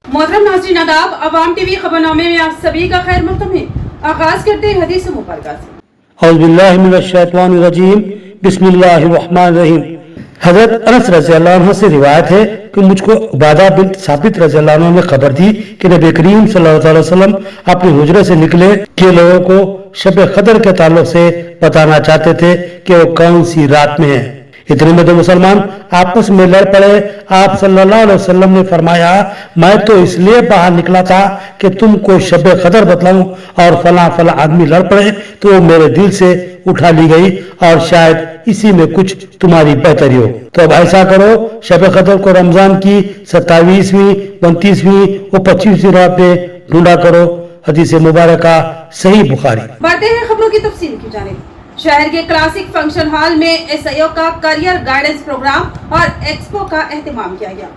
मोहतरम नाज़रीन आदाब, अवाम टीवी खबरनामे में आप सभी का खैर मक़दम है। आगाज करते हैं हदीस मुबारक से। औज़ु बिल्लाहि मिनश्शैतानिर्रजीम, बिस्मिल्लाहिर्रहमानिर्रहीम। हजरत अनस रज़ियल्लाहु अन्हु से रिवायत है कि मुझको उबादा बिन्त साबित रज़ियल्लाहु अन्हु ने खबर दी कि नबी करीम सल्लल्लाहु अलैहि वसल्लम अपने हुजरे से निकले कि लोगों को शब कदर के ताल्लुक से बताना चाहते थे कि वो कौन सी रात में है। इतने में दो मुसलमान आपस में लड़ पड़े। आप सल्लल्लाहु अलैहि वसल्लम ने फरमाया, मैं तो इसलिए बाहर निकला था कि तुमको शब कदर बतलाऊं, और फला फला आदमी लड़ पड़े तो वो मेरे दिल से उठा ली गई, और शायद इसी में कुछ तुम्हारी बेहतरी हो। तो अब ऐसा करो, शब कदर को रमजान की 27वीं, 29वीं और 25वीं रात में ढूंढा करो। हदीस मुबारक सही बुखारी। बढ़ते हैं खबरों की तफसील की जानिब। शहर के क्लासिक फंक्शन हॉल में SIO का करियर गाइडेंस प्रोग्राम और एक्सपो का एहतमाम किया गया।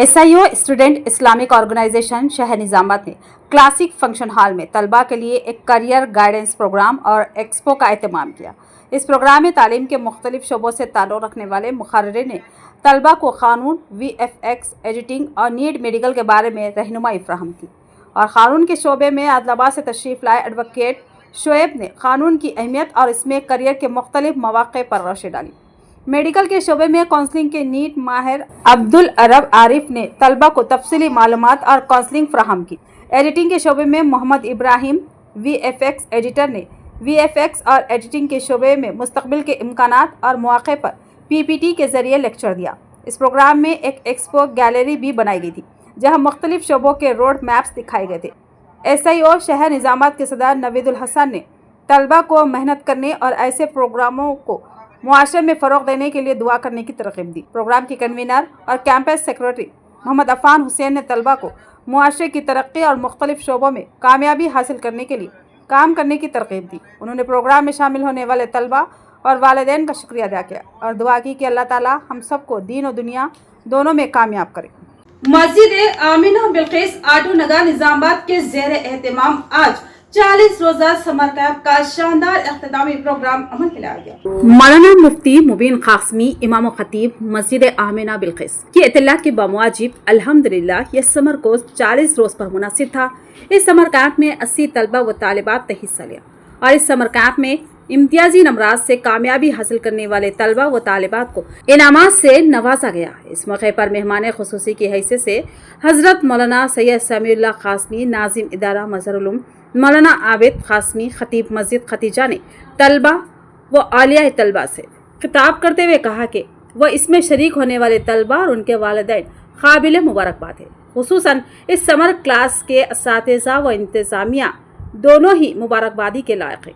SIO स्टूडेंट इस्लामिक ऑर्गेनाइजेशन शहर निजामात ने क्लासिक फंक्शन हॉल में तलबा के लिए एक करियर गाइडेंस प्रोग्राम और एक्सपो का एहतमाम किया। इस प्रोग्राम में तालीम के मुख्तलिफ शोबों से ताल्लुक़ रखने वाले मुखर्रिरीन ने तलबा को कानून, VFX, एडिटिंग और नीट मेडिकल के बारे में रहनुमाई फराहम की। और कानून के शोबे में आदिलाबाद से तशरीफ़ लाए एडवोकेट शोएब ने कानून की अहमियत और इसमें करियर के मुख्तलिफ मौक़े पर रोशनी डाली। मेडिकल के शोबे में काउंसलिंग के नीट माहिर अब्दुल अरब आरिफ ने तलबा को तफसीली मालूमात और काउंसलिंग फराहम की। एडिटिंग के शोबे में मोहम्मद इब्राहिम VFX एडिटर ने VFX और एडिटिंग के शोबे में मुस्तकबिल के इम्कानात और मौक़े पर PPT के ज़रिए लेक्चर दिया। इस प्रोग्राम में एक एक्सपो गैलरी भी बनाई गई थी जहाँ मुख्तलिफ शोबों के रोड मैप्स दिखाए गए थे। SIO शहर निजामात के सदर नवीदुल हसन ने तलबा को मेहनत करने और ऐसे प्रोग्रामों को मुआशरे में फ़रोग़ देने के लिए दुआ करने की तरग़ीब दी। प्रोग्राम की कन्वीनर और कैंपस सेक्रेटरी मोहम्मद अफ़ान हुसैन ने तलबा को मुआशरे की तरक्की और मुख्तलिफ शोबों में कामयाबी हासिल करने के लिए काम करने की तरग़ीब दी। उन्होंने प्रोग्राम में शामिल होने वाले तलबा और वालिदैन का शुक्रिया अदा किया और दुआ की कि अल्लाह ताला हम सबको दीन और दुनिया दोनों में कामयाब करे। मस्जिद आमिना बिल्किस आटो नगर निजामाबाद के ज़ेर एहतमाम आज 40 रोज़ा समर कैंप का शानदार इख्तितामी प्रोग्राम अमल में लाया गया। मौलाना मुफ्ती मुबीन कासमी इमाम खतीब मस्जिद आमिना बिल्किस की इत्तला के बामुआजिब अल्हम्दुलिल्लाह यह समर कोर्स 40 रोज़ पर मुनासिब था। इस समर कैंप में 80 तलबा व तालिबात ने हिस्सा लिया और इस समर कैंप में इम्तियाजी नमराज से कामयाबी हासिल करने वाले तलबा व तालिबात को इनामात से नवाजा गया। इस मौके पर मेहमान खुसूसी की हैसियत से हज़रत मौलाना सैयद समीउल्लाह कासमी नाजिम इदारा मज़हरुल उलूम, मौलाना आबिद कासमी खतीब मस्जिद खतीजा ने तलबा व आलिया तलबा से खिताब करते हुए कहा कि वह इसमें शरीक होने वाले तलबा और उनके वालिदैन काबिल मुबारकबाद है। खुसूसन इस समर क्लास के असातिज़ा व इंतज़ामिया दोनों ही मुबारकबादी के लायक हैं।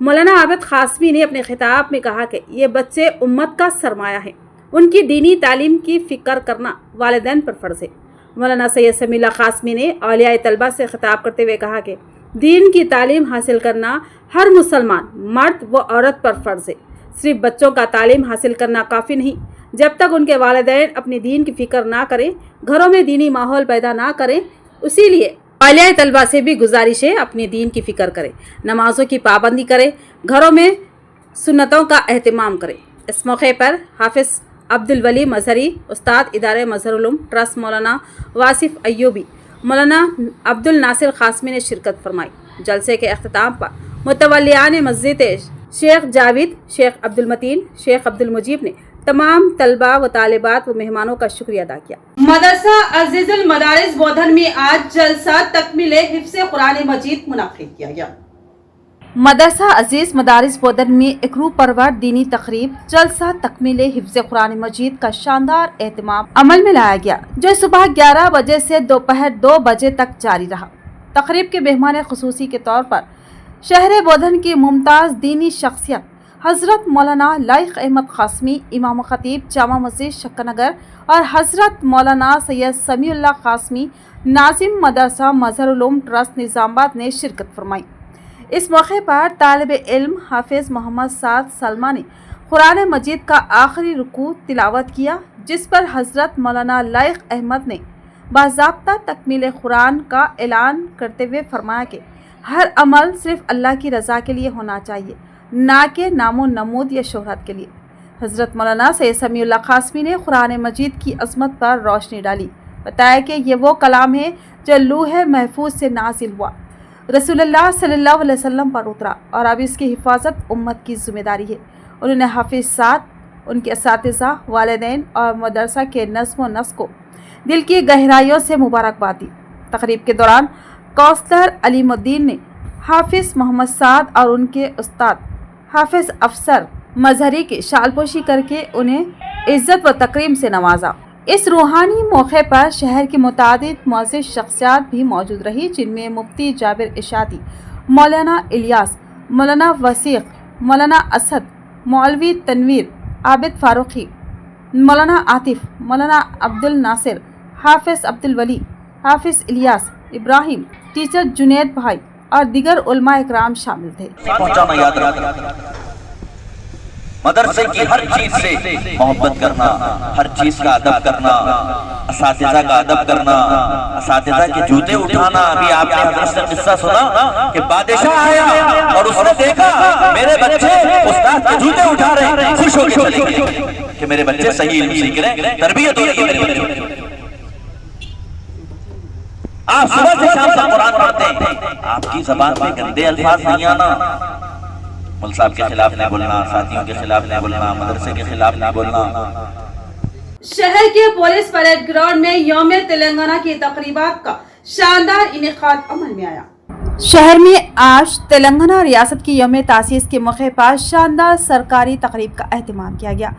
मौलाना आबिद कासमी ने अपने खिताब में कहा कि ये बच्चे उम्मत का सरमाया है, उनकी दीनी तालीम की फ़िक्र करना वालिदैन पर फ़र्ज़ है। मौलाना सैयद समीउल्लाह कासमी ने औलिया तलबा से खिताब करते हुए कहा कि दीन की तालीम हासिल करना हर मुसलमान मर्द व औरत पर फ़र्ज़ है। सिर्फ बच्चों का तालीम हासिल करना काफ़ी नहीं, जब तक उनके वालिदैन अपनी दीन की फ़िक्र ना करें, घरों में दीनी माहौल पैदा ना करें। इसीलिए औलिया तलबा से भी गुजारिश है अपनी दीन की फ़िक्र करें, नमाज़ों की पाबंदी करें, घरों में सुन्नतों का एहतमाम करें। इस मौके पर हाफिज़ अब्दुल वली मजहरी, उस्ताद इदारे मज़हरुल उलूम ट्रस्ट मौलाना वासिफ़ अय्यूबी, मौलाना अब्दुल नासिर कासमी ने शिरकत फरमाई। जलसे के अख्तिताम पर मुतवल्लियान मस्जिद शेख जावेद, शेख अब्दुल मतीन, शेख अब्दुल मुजीब ने तमाम तलबा व तालिबात व मेहमानों का शुक्रिया अदा किया। मदरसा अजीजुल मदारिस बोधन में आज जलसा तकमील हिफ्ज़ कुरान मजीद मुनाक़िद किया गया। मदरसा अजीज मदारिस बोधन में एक रूह परवर दीनी तकरीब जलसा तकमील हिफ्ज़ कुरान मजीद का शानदार एहतमाम अमल में लाया गया, जो सुबह 11 बजे से दोपहर 2 बजे तक जारी रहा। तकरीब के मेहमान खुसूसी के तौर पर शहर बोधन की मुमताज़ दीनी शख्सियत हज़रत मौलाना लाइक अहमद कासमी इमाम खतीब जामा मस्जिद शक्करनगर और हज़रत मौलाना सैयद समीउल्लाह कासमी नाजिम मदरसा मज़हरुल उलूम ट्रस्ट निजामाबाद ने शिरकत फरमाई। इस मौके पर तालिब इल्म हाफिज़ मोहम्मद साद सलमा ने कुरान मजीद का आखिरी रुकू तिलावत किया, जिस पर हज़रत मौलाना लाइक अहमद ने बाज़ाब्ता तकमील कुरान का ऐलान करते हुए फरमाया कि हर अमल सिर्फ अल्लाह की रज़ा के लिए होना चाहिए, ना कि नामो नमूद या शोहरत के लिए। हज़रत मौलाना सैयद समीउल्लाह कासमी ने कुरान मजीद की अज़मत पर रोशनी डाली بتایا کہ یہ وہ کلام ہے جو لوح محفوظ سے نازل ہوا، رسول اللہ صلی اللہ علیہ وسلم پر اترا اور اب اس کی حفاظت امت کی ذمہ داری ہے۔ انہوں نے حافظ سعد، ان کے اساتذہ، والدین اور مدرسہ کے نظم و نسق کو دل کی گہرائیوں سے مبارکباد دی۔ تقریب کے دوران کونسلر علیم الدین نے حافظ محمد سعد اور ان کے استاد حافظ افسر مظہری کی شال پوشی کر کے انہیں عزت و تکریم سے نوازا۔ اس روحانی موقع پر شہر کی متعدد معزز شخصیات بھی موجود رہی، جن میں مفتی جابر اشاعتی، مولانا الیاس، مولانا وثیق، مولانا اسد، مولوی تنویر، عابد فاروقی، مولانا عاطف، مولانا عبد الناصر، حافظ عبد الولی، حافظ الیاس، ابراہیم، ٹیچر جنید بھائی اور دیگر علماء اکرام شامل تھے۔ پہنچانا یاد رکھنا، مدرسے کی ہر چیز سے محبت کرنا، ہر چیز کا ادب کرنا، اساتذہ کا ادب کرنا، اساتذہ کے جوتے اٹھانا۔ ابھی آپ نے حضرت سے قصہ سنا کہ بادشاہ آیا اور اس نے دیکھا میرے بچے استاد کے جوتے اٹھا رہے ہیں، خوش ہو کے چلے گئے کہ میرے بچے صحیح علم سیکھ رہے ہیں، تربیت ہو رہی ہے میرے بچوں کی۔ آپ صبح سے شام تک قرآن پڑھتے ہیں، آپ کی زبان میں گندے الفاظ نہیں آنا، مول صاحب کے خلاف نہیں بولنا، ساتھیوں کے خلاف نہیں بولنا، مدرسے کے خلاف نہیں بولنا۔ شہر کے پولیس پریڈ گراؤنڈ میں یوم تلنگانہ کی تقریبات کا شاندار انعقاد عمل میں آیا۔ شہر میں آج تلنگانہ ریاست کی یوم تاسیس کے موقع پر شاندار سرکاری تقریب کا اہتمام کیا گیا،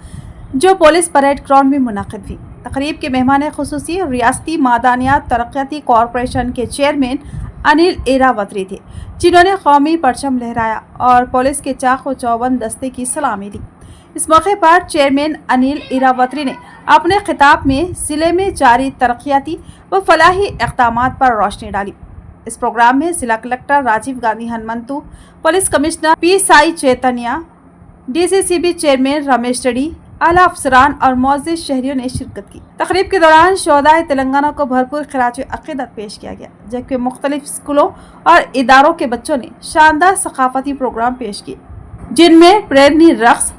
جو پولیس پریڈ گراؤنڈ میں منعقد ہوئی۔ تقریب کے مہمان خصوصی ریاستی معدنیات ترقیاتی کارپوریشن کے چیئرمین انل ایراوتری تھے، جنہوں نے قومی پرچم لہرایا اور پولیس کے چاق و چوبند دستے کی سلامی لی۔ اس موقع پر چیئرمین انل ایراوتری نے اپنے خطاب میں ضلع میں جاری ترقیاتی و فلاحی اقدامات پر روشنی ڈالی۔ اس پروگرام میں ضلع collector Rajiv Gandhi Hanmanthu, police commissioner P Sai Chaitanya, D C C B chairman Ramesh Reddy, اعلیٰ افسران اور معزز شہریوں نے شرکت کی۔ تقریب کے دوران شہدائے تلنگانہ کو بھرپور خراج عقیدت پیش کیا گیا، جبکہ مختلف اسکولوں اور اداروں کے بچوں نے شاندار ثقافتی پروگرام پیش کیے، جن میں پریرنی رقص،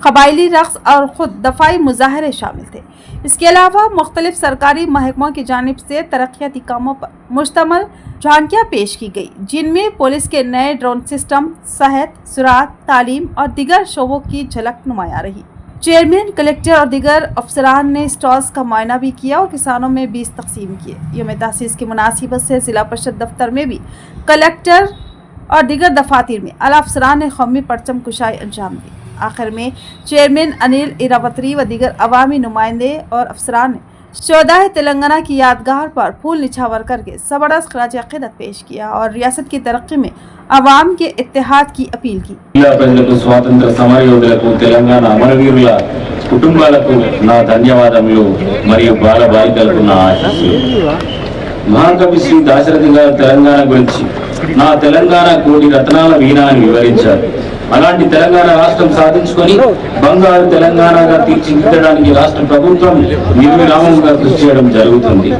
قبائلی رقص اور خود دفاعی مظاہرے شامل تھے۔ اس کے علاوہ مختلف سرکاری محکموں کی جانب سے ترقیاتی کاموں پر مشتمل جھانکیاں پیش کی گئی، جن میں پولیس کے نئے ڈرون سسٹم، صحت، زراعت، تعلیم اور دیگر شعبوں کی جھلک نمایاں رہی۔ چیئرمین، کلکٹر اور دیگر افسران نے اسٹالز کا معائنہ بھی کیا اور کسانوں میں بیج تقسیم کیے۔ یوم تاسیس کی مناسبت سے ضلع پریشد دفتر میں بھی کلکٹر اور دیگر دفاتر میں اعلیٰ افسران نے قومی پرچم کشائی انجام دی۔ آخر میں چیئرمین انل ایراوتری و دیگر عوامی نمائندے اور افسران نے شہدائے تلنگانہ کی یادگار پر پھول نچھاور کر کے زبردست خراج عقیدت پیش کیا اور ریاست کی ترقی میں عوام کے اتحاد کی اپیل کی۔ ప్రజలకు స్వాతంత్ర సమరయోధులకు తెలంగాణ అమరవీరుల కుటుంబాలకు నా ధన్యవాదములు మరియు బాలబాలికలకు నా ఆశీస్సులు। మహాకవి శ్రీ దాశరథి గారు తెలంగాణ గురించి నా తెలంగాణ కోటి రత్నాల వీణ అని వివరించారు। అలాంటి తెలంగాణ రాష్ట్రం సాధించుకొని బంగారు తెలంగాణగా తీర్చిదిద్దడానికి రాష్ట్ర ప్రభుత్వం నిర్విరామంగా కృషి చేయడం జరుగుతుంది।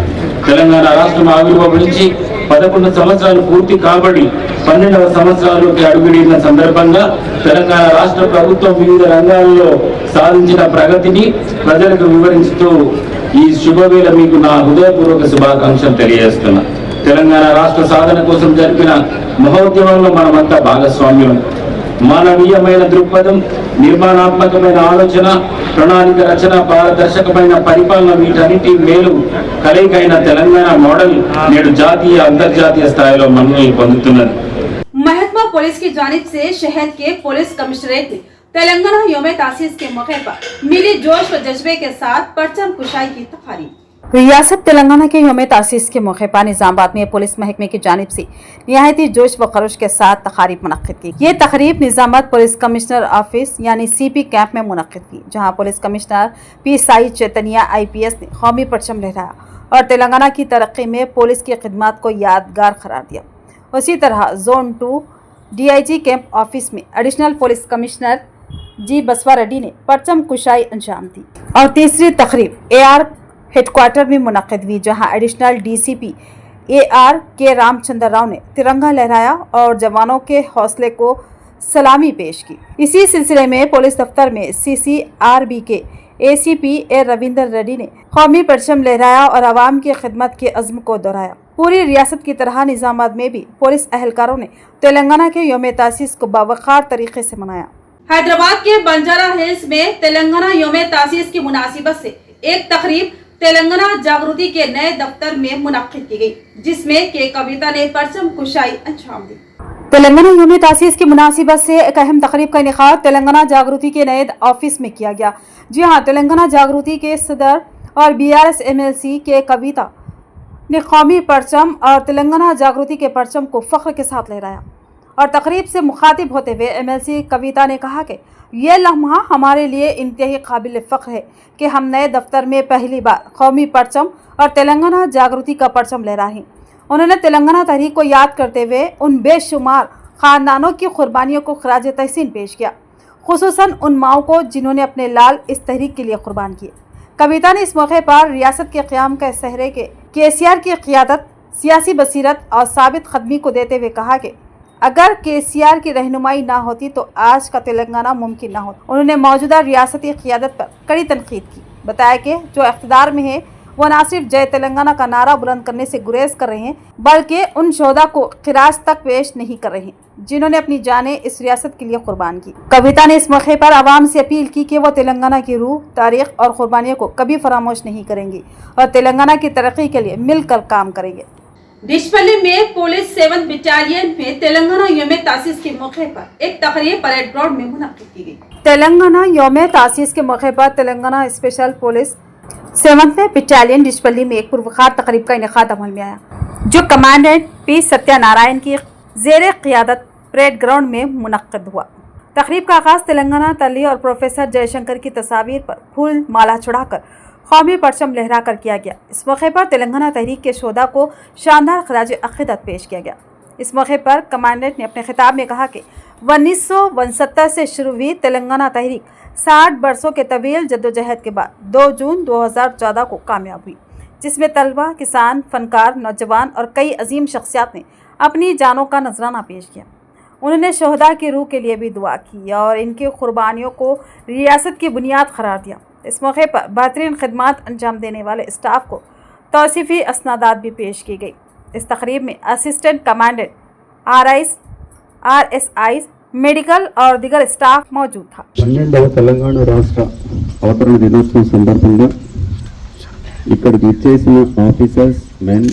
తెలంగాణ రాష్ట్రం ఆవిర్భవించి 11 సంవత్సరాలు పూర్తి కాబడి 12వ సంవత్సరాల్లోకి అడుగుడిన సందర్భంగా తెలంగాణ రాష్ట్ర ప్రభుత్వం వివిధ రంగాల్లో సాధించిన ప్రగతిని ప్రజలకు వివరిస్తూ ఈ శుభవేళ మీకు నా హృదయపూర్వక శుభాకాంక్షలు తెలియజేస్తున్నా। తెలంగాణ రాష్ట్ర సాధన కోసం జరిపిన మహోద్యమంలో మనమంతా భాగస్వామ్యం। మానవీయమైన దృక్పథం, నిర్మాణాత్మకమైన ఆలోచన, ప్రణాళిక రచన, పారదర్శకమైన పరిపాలన వీటన్నిటి మేలు కలయికైన తెలంగాణ మోడల్ నేడు జాతీయ అంతర్జాతీయ స్థాయిలో మన్ననలు పొందుతున్నది। महकमा पुलिस की जानिब से शहर के पुलिस कमिश्नरेट में तेलंगाना यौम तासीस के मौके पर मिली जोश व जज्बे के साथ परचम कुशाई की तकारीब। ریاست تلنگانہ کے یوم تاسیس کے موقع پر نظام آباد میں پولیس محکمے کی جانب سے نہایت جوش و خروش کے ساتھ تقاریب منعقد کی۔ یہ تقریب نظام آباد پولیس کمشنر آفس یعنی سی پی کیمپ میں منعقد کی، جہاں police commissioner P Sai Chaitanya IPS نے قومی پرچم لہرایا اور تلنگانہ کی ترقی میں پولیس کی خدمات کو یادگار قرار دیا۔ اسی طرح زون 2 DIG کیمپ آفس میں ایڈیشنل پولیس کمشنر جی بسوا ریڈی نے پرچم کشائی انجام دی اور تیسری تقریب AR ہیڈ کوارٹر میں منعقد ہوئی، جہاں ایڈیشنل DCP AR کے رام چندر راؤ نے ترنگا لہرایا اور جوانوں کے حوصلے کو سلامی پیش کی۔ اسی سلسلے میں پولیس دفتر میں CCRB کے ACP A رویندر ریڈی نے कौमी परचम लहराया और आवाम की खिदमत के अज़्म को दोहराया। पूरी रियासत की तरह निज़ामाबाद में भी पुलिस अहलकारों ने तेलंगाना के यौम तासीस को बावक़ार तरीके से मनाया। हैदराबाद के बंजारा हिल्स में तेलंगाना यौम तासीस की मुनासिबत से एक तकरीब तेलंगाना जागृति के नए दफ्तर में मुनक्किद की गई, जिसमें के कविता ने परचम कुशाई अंजाम दी। तेलंगाना यौम तासीस की मुनासिबत से एक अहम तकरीब का इनेकाद तेलंगाना जागृति के नए ऑफिस में किया गया। जी हाँ, तेलंगाना जागृति के सदर और BRS MLC के कविता ने कौमी परचम और तेलंगाना जागृति के परचम को फ़ख्र के साथ लहराया और तकरीब से मुखातिब होते हुए MLC कविता ने कहा कि यह लम्हा हमारे लिए इंतहाई काबिल फ़ख्र है कि हम नए दफ्तर में पहली बार कौमी परचम और तेलंगाना जागृति का परचम लहरा हैं। उन्होंने तेलंगाना तहरीक को याद करते हुए उन बेशुमार ख़ानदानों की कुर्बानियों को खराज तहसीन पेश किया, खुसूसन उन माओं को जिन्होंने अपने लाल इस तहरीक के लिए कुर्बान किए। कविता ने इस मौके पर रियासत के क़याम का सहरे के KCR की क़ियादत, सियासी बसीरत और साबित क़दमी को देते हुए कहा कि अगर KCR की रहनुमाई ना होती तो आज का तेलंगाना मुमकिन ना होता। उन्होंने मौजूदा रियासती क़ियादत पर कड़ी तनकीद की। बताया कि जो इक़्तिदार में है वो ना सिर्फ जय तेलंगाना का नारा बुलंद करने से गुरेज कर रहे हैं, बल्कि उन शोधा को खिराज तक पेश नहीं कर रहे हैं जिन्होंने अपनी जानें इस रियासत के लिए कुर्बान की। कविता ने इस मौके पर आवाम से अपील की कि वो तेलंगाना की रूह, तारीख और कुर्बानियों को कभी फरामोश नहीं करेंगी और तेलंगाना की तरक्की के लिए मिलकर काम करेंगे। डिशपल्ली में पुलिस 7 बटालियन में तेलंगाना यौम तासीस के मौके पर एक तकरीब परेड ग्राउंड में मुनक्किद की गई। तेलंगाना यौम तासीस के मौके पर तेलंगाना स्पेशल पुलिस 7वें बटालियन डिशपल्ली में एक पुरवकार तकरीब का इनेकाद अमल में आया, जो कमांडेंट P सत्यानारायण की ज़ेर क़ियादत परेड ग्राउंड में मुनक्किद हुआ। तकरीब का आगाज़ तेलंगाना तली और प्रोफेसर जयशंकर की तस्वीर पर फूल माला चढ़ाकर कौमी परचम लहरा कर किया गया। इस मौके पर तेलंगाना तहरीक के शोधा को शानदार खराज अक़ीदत पेश किया गया। इस मौके पर कमांडेंट ने अपने खिताब में कहा कि 1969 से शुरू हुई तेलंगाना तहरीक 60 बरसों के तवील जद्दोजहद के बाद 2 जून 2014 को कामयाब हुई, जिसमें तलबा, किसान, फनकार, नौजवान और कई अजीम शख्सियात ने अपनी जानों का नजराना पेश किया। उन्होंने शोहदा की रूह के लिए भी दुआ की और इनकी कुर्बानियों को रियासत की बुनियाद करार दिया। इस मौके पर बेहतरीन खिदमात अंजाम देने वाले स्टाफ को तौसीफ़ी असनादात भी पेश की गई। इस तकरीब में assistant commandant, RIs, RSIs, medical और दीगर स्टाफ मौजूद था। 12వ తెలంగాణ రాష్ట్ర అవతరణ దినోత్సవం సందర్భంగా ఇక్కడికి ఇచ్చేసిన officers, men,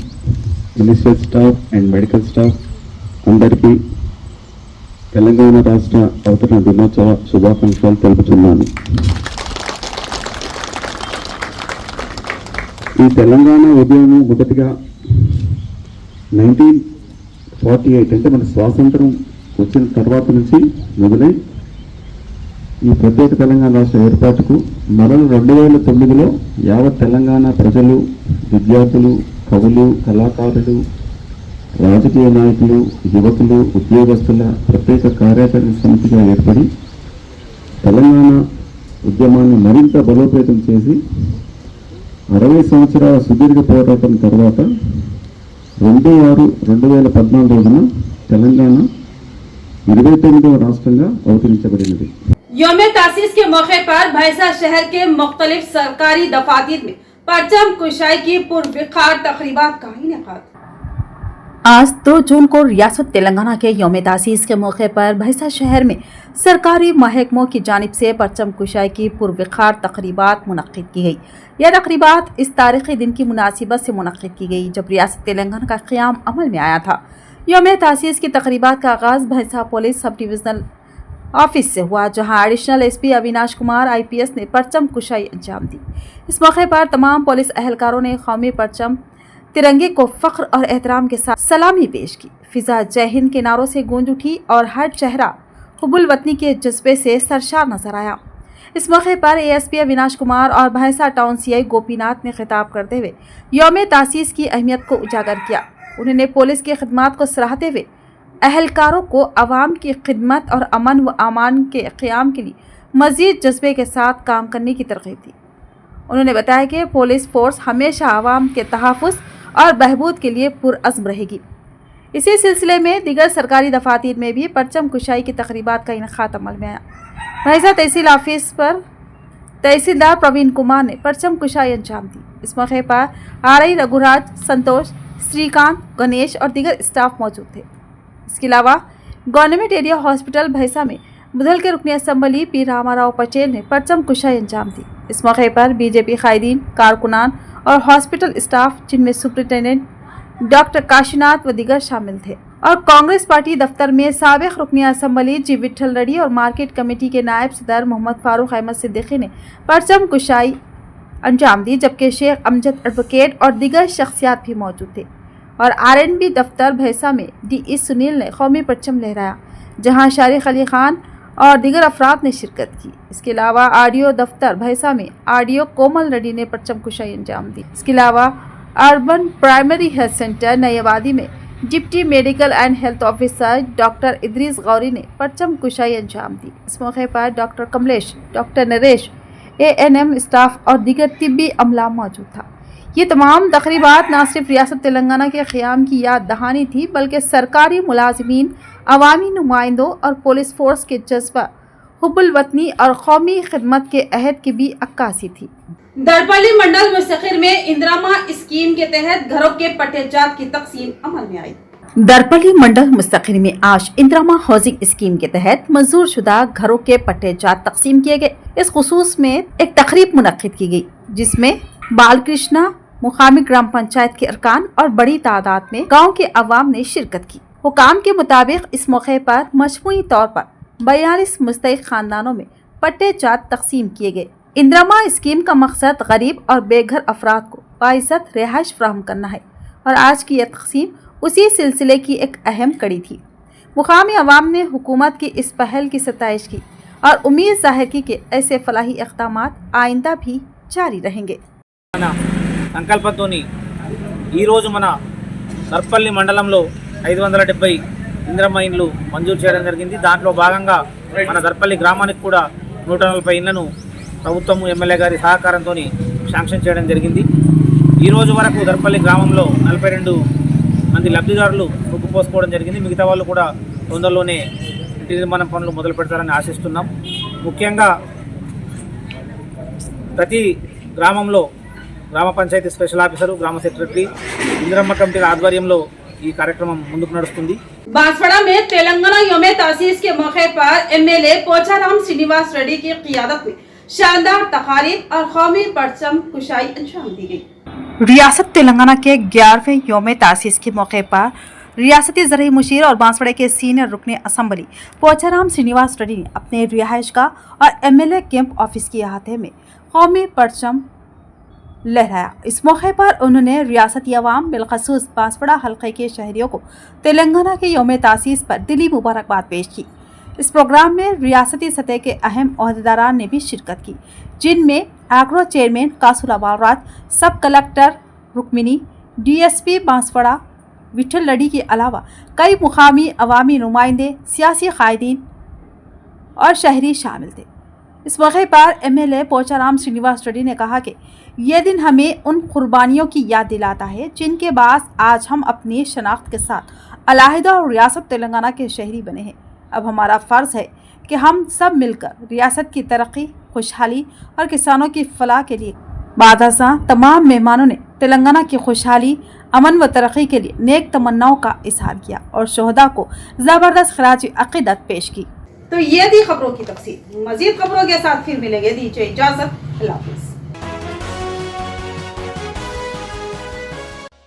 minister staff and medical staff అందరికీ తెలంగాణ రాష్ట్ర అవతరణ దినోత్సవ శుభాకాంక్షలు తెలుపుతున్నాను। ఈ తెలంగాణ ఉద్యమం మొదటిగా 1948 అంటే మన స్వాతంత్రం వచ్చిన తర్వాత నుంచి మొదలై ఈ ప్రత్యేక తెలంగాణ రాష్ట్ర ఏర్పాటుకు మరల 2009లో యావత్ తెలంగాణ ప్రజలు, విద్యార్థులు, కవులు, కళాకారులు, రాజకీయ నాయకులు, యువకులు, ఉద్యోగస్తుల ప్రత్యేక కార్యాచరణ సమితిగా ఏర్పడి తెలంగాణ ఉద్యమాన్ని మరింత బలోపేతం చేసి 60 సంవత్సరాల సుదీర్ఘ పోరాటం తర్వాత 2/6/2014 రోజున తెలంగాణ 29వ రాష్ట్రంగా అవతరించబడినది। यौम तासीस के मौके पर भैंसा शहर के मुख्तलिफ सरकारी दफातर में परचम कुशाई की पुरवकार तकरीबात का इनेकाद। आज 2 जून को रियासत तेलंगाना के यौम तासीस के मौके पर भैंसा शहर में सरकारी महकमों की जानिब से परचम कुशाई की पुरवकार तकरीबात मुनक्किद की गई। यह तकरीबात इस तारीख़ी दिन की मुनासिबत से मुनक्किद की गई जब रियासत तेलंगाना का क़याम अमल में आया था। यौम तासीस की तकरीबात का आगाज़ भैंसा पुलिस सब डिवीज़नल ऑफिस से हुआ, जहां additional SP Avinash Kumar IPS ने परचम कुशाई अंजाम दी। इस मौके पर तमाम पुलिस अहलकारों ने कौमी परचम तिरंगे को फ़ख्र और एहतराम के साथ सलामी पेश की। फिजा जय हिंद के नारों से गूंज उठी और हर चेहरा हुब्बुल वतनी के जज्बे से सरशार नजर आया। इस मौके पर ASP अविनाश कुमार और भैंसा टाउन CI गोपीनाथ ने खिताब करते हुए यौम तासीस की अहमियत को उजागर किया। उन्होंने पुलिस की खिदमत को सराहते हुए अहलकारों को अवाम की खिदमत और अमन व अमान के क़याम के लिए मज़ीद जज्बे के साथ काम करने की तरग़ीब दी। उन्होंने बताया कि पुलिस फोर्स हमेशा अवाम के तहफ़्फ़ुज़ और बहबूद के लिए पुरअज़्म रहेगी। इसी सिलसिले में दीगर सरकारी दफातर में भी परचम कुशाई की तकरीबात का इनेकाद अमल में आया। भैंसा तहसील ऑफिस पर तहसीलदार प्रवीण कुमार ने परचम कुशाई अंजाम दी। इस मौके पर आरआई रघुराज, संतोष, श्रीकांत, गणेश और दीगर स्टाफ मौजूद थे। इसके अलावा गवर्नमेंट एरिया हॉस्पिटल भैंसा में बुधल के रुकनी असम्बली पी रामाराव पटेल ने परचम कुशाई अंजाम दी। इस मौके पर बीजेपी कायदीन, कारकुनान और हॉस्पिटल स्टाफ, जिनमें सुप्रिंटेंडेंट डॉक्टर काशीनाथ व दीगर शामिल थे, और कांग्रेस पार्टी दफ्तर में साबिक रुकनी असम्बली जी विठल रेड्डी और मार्केट कमेटी के नायब सदर मोहम्मद फारूक अहमद सिद्दीकी ने परचम कुशाई अंजाम दी, जबकि शेख अमजद एडवोकेट और दीगर शख्सियात भी मौजूद थे। और आरएनबी दफ्तर भैंसा में डीई सुनील ने कौमी परचम लहराया, जहां शारिक अली खान और दीगर अफराद ने शिरकत की। इसके अलावा आरडीओ दफ्तर भैंसा में आरडीओ कोमल रेड्डी ने परचम कुशाई अंजाम दी। इसके अलावा अर्बन प्राइमरी हेल्थ सेंटर नई में deputy medical and health officer doctor Idris Gauri ने परचम कुशाई अंजाम दी। इस मौके पर doctor Kamlesh, doctor Naresh, ANM staff और दीगर तिब्बी अमला मौजूद था। ये तमाम तकरीबात न सिर्फ रियासत तेलंगाना के क़याम की याद दहानी थी, बल्कि सरकारी मुलाजिमीन, अवामी नुमाइंदों और पुलिस फोर्स के जज्बा, हुब्बुल वतनी और कौमी खिदमत के अहद की भी अक्कासी थी। दरपल्ली मंडल मुस्तखिर में इंदिरामा स्कीम के तहत घरों के पट्टेजात की तकसीम अमल में आई। दरपल्ली मंडल मुस्तखिर में आज इंदिरामा हाउसिंग स्कीम के तहत मंजूर शुदा घरों के पट्टेजात तकसीम किए गए। इस खुसूस में एक तकरीब मुनक्किद की गई, जिसमें बालकृष्णा मुकामी ग्राम पंचायत के अरकान और बड़ी तादाद में गांव के अवाम ने शिरकत की। हुकाम के मुताबिक इस मौके पर मजमूई तौर पर 42 मुस्तहिक खानदानों में पट्टेजात तकसीम किए गए। इंदिरामा स्कीम का मकसद गरीब और बेघर अफराद को बाइज्जत रिहाइश फराहम करना है, और आज की यह तकसीम उसी सिलसिले की एक अहम कड़ी थी। मुकामी अवाम ने हुकूमत की इस पहल की सताइश की और उम्मीद जाहिर की कि ऐसे फलाही इक़दामात आइंदा भी जारी रहेंगे। సంకల్పంతోని ఈరోజు మన దర్పల్లి మండలంలో 570 ఇందిరమ్మ ఇండ్లు మంజూరు చేయడం జరిగింది. దాంట్లో భాగంగా మన దర్పల్లి గ్రామానికి కూడా 140 ఇండ్లను ప్రభుత్వం ఎమ్మెల్యే గారి సహకారంతో శాంక్షన్ చేయడం జరిగింది. ఈ రోజు వరకు దర్పల్లి గ్రామంలో 42 మంది లబ్ధిదారులు ముగ్గుపోసుకోవడం జరిగింది. మిగతా వాళ్ళు కూడా తొందరలోనే ఇంటి నిర్మాణ పనులు మొదలు పెడతారని ఆశిస్తున్నాం. ముఖ్యంగా ప్రతి గ్రామంలో గ్రామ పంచాయతీ స్పెషల్ ఆఫీసరు, గ్రామ సెక్రటరీ, ఇందిరమ్మ కమిటీ ఆధ్వర్యంలో ఈ కార్యక్రమం ముందుకు నడుస్తుంది. बांसवाड़ा में तेलंगाना योमे तासीस के मौके पर एमएलए पोचाराम श्रीनिवास रेड्डी की क़ियादत में शानदार तकारीब और कौमी परचम कुशाई अंजाम दी गई। रियासत तेलंगाना के 11वें योम तासीस के मौके पर रियासती ज़रई मुशीर और बांसवाड़ा के सीनियर रुकने असम्बली पोचाराम श्रीनिवास रेड्डी ने अपने रिहाइशगाह और एमएलए कैंप ऑफिस के अहाते में कौमी परचम लहराया। इस मौके पर उन्होंने रियासती अवाम बिलखसूस बांसवाड़ा हल्के के शहरियों को तेलंगाना के योम तासीस पर दिली मुबारकबाद पेश की। इस प्रोग्राम में रियासती सतह के अहम ओहदेदारान ने भी शिरकत की, जिनमें आग्रो चेयरमैन कासुला बालराज, सब कलेक्टर रुक्मिनी, डीएसपी बांसवाड़ा विठल रेड्डी के अलावा कई मुकामी अवामी नुमाइंदे, सियासी कायदीन और शहरी शामिल थे। इस मौके पर एमएलए पोचाराम श्रीनिवास रेड्डी ने कहा कि यह दिन हमें उन कुर्बानियों की याद दिलाता है जिनके बाद आज हम अपनी शनाख्त के साथ अलहदा और रियासत तेलंगाना के शहरी बने हैं। अब हमारा फ़र्ज़ है कि हम सब मिलकर रियासत की तरक्की, खुशहाली और किसानों की फलाह के लिए बादशाह तमाम मेहमानों ने तेलंगाना की खुशहाली, अमन व तरक्की के लिए नेक तमन्नाओं का इजहार किया और शोहदा को ज़बरदस्त खराज अक़ीदत पेश की। तो ये थी खबरों की तफसील। मज़ीद खबरों के साथ फिर मिलेंगे। दीजिए इजाज़त। अल्लाह हाफ़िज़।